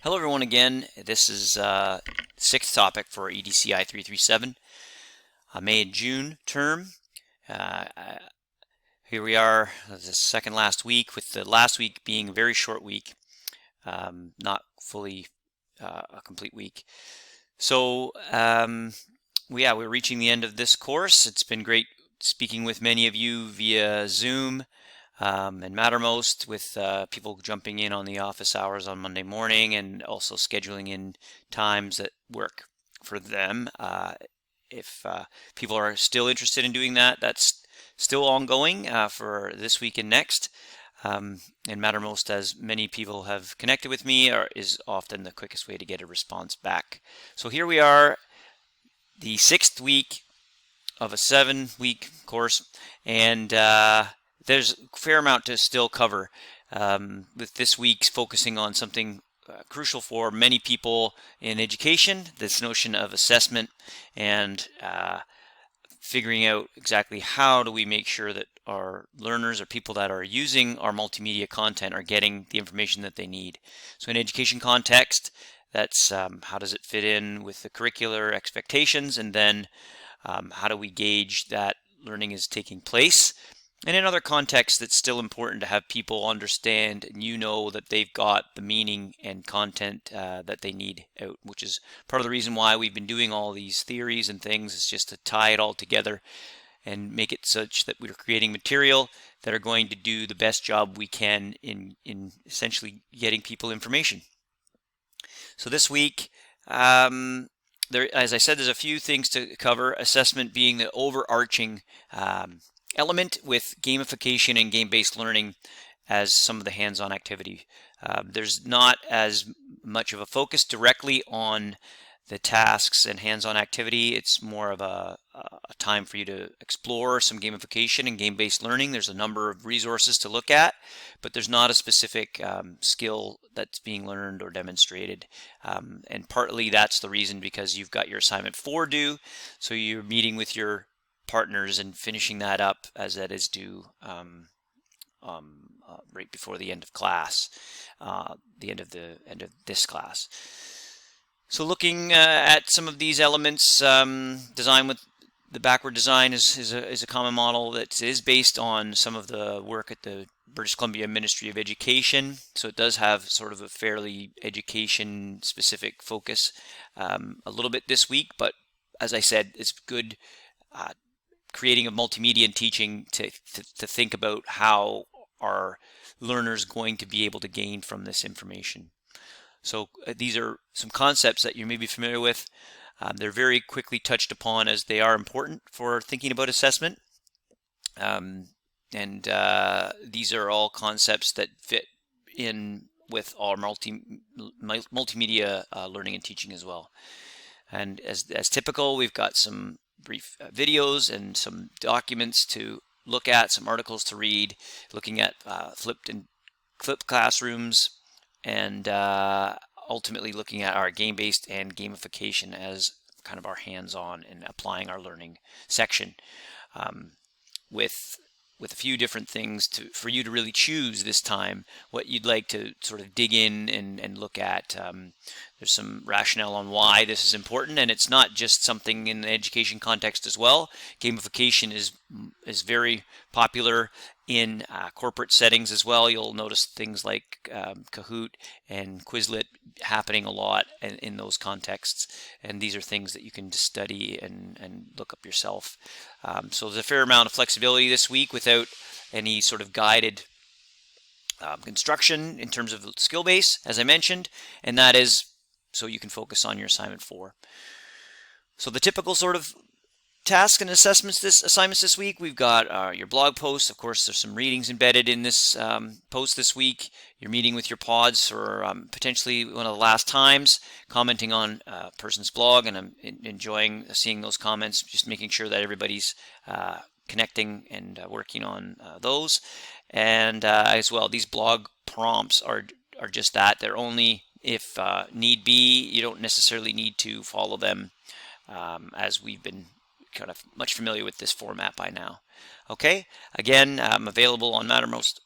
Hello everyone again. This is sixth topic for EDCI 337, May and June term. Here we are, the second last week, with the last week being a very short week, not fully a complete week. So we're reaching the end of this course. It's been great speaking with many of you via Zoom and Mattermost, with people jumping in on the office hours on Monday morning and also scheduling in times that work for them. If people are still interested in doing that, that's still ongoing for this week and next. And Mattermost, as many people have connected with me, is often the quickest way to get a response back. So here we are, the sixth week of a 7-week course, and there's a fair amount to still cover, with this week's focusing on something crucial for many people in education, this notion of assessment, and figuring out exactly how do we make sure that our learners or people that are using our multimedia content are getting the information that they need. So in education context, that's how does it fit in with the curricular expectations, and then how do we gauge that learning is taking place. And in other contexts, it's still important to have people understand and that they've got the meaning and content that they need out, which is part of the reason why we've been doing all these theories and things, is just to tie it all together and make it such that we're creating material that are going to do the best job we can in essentially getting people information. So this week, as I said, there's a few things to cover, assessment being the overarching element, with gamification and game-based learning as some of the hands-on activity. There's not as much of a focus directly on the tasks and hands-on activity. It's more of a time for you to explore some gamification and game-based learning. There's a number of resources to look at, but there's not a specific skill that's being learned or demonstrated. And partly that's the reason, because you've got your assignment 4 due, so you're meeting with your partners and finishing that up as that is due right before the end of class, the end of this class. So looking at some of these elements, design with the backward design is a common model that is based on some of the work at the British Columbia Ministry of Education. So it does have sort of a fairly education specific focus a little bit this week, but as I said, it's good creating a multimedia and teaching to think about how are learners going to be able to gain from this information. So these are some concepts that you may be familiar with. They're very quickly touched upon, as they are important for thinking about assessment. These are all concepts that fit in with our multimedia learning and teaching as well. And as typical, we've got some brief videos and some documents to look at, some articles to read, looking at flipped classrooms, and ultimately looking at our game-based and gamification as kind of our hands-on and applying our learning section, with a few different things for you to really choose this time what you'd like to sort of dig in and look at. There's some rationale on why this is important, and it's not just something in the education context as well. Gamification is very popular in corporate settings as well. You'll notice things like Kahoot and Quizlet happening a lot in those contexts, and these are things that you can study and look up yourself. So there's a fair amount of flexibility this week without any sort of guided construction in terms of skill base, as I mentioned, and that is so you can focus on your assignment 4. So the typical sort of tasks and assignments this week, we've got your blog posts. Of course, there's some readings embedded in this post this week. You're meeting with your pods for potentially one of the last times, commenting on a person's blog, and I'm enjoying seeing those comments, just making sure that everybody's connecting and working on those. And as well, these blog prompts are just that. They're only if need be. You don't necessarily need to follow them, as we've been kind of much familiar with this format by now. Okay, again, I'm available on Mattermost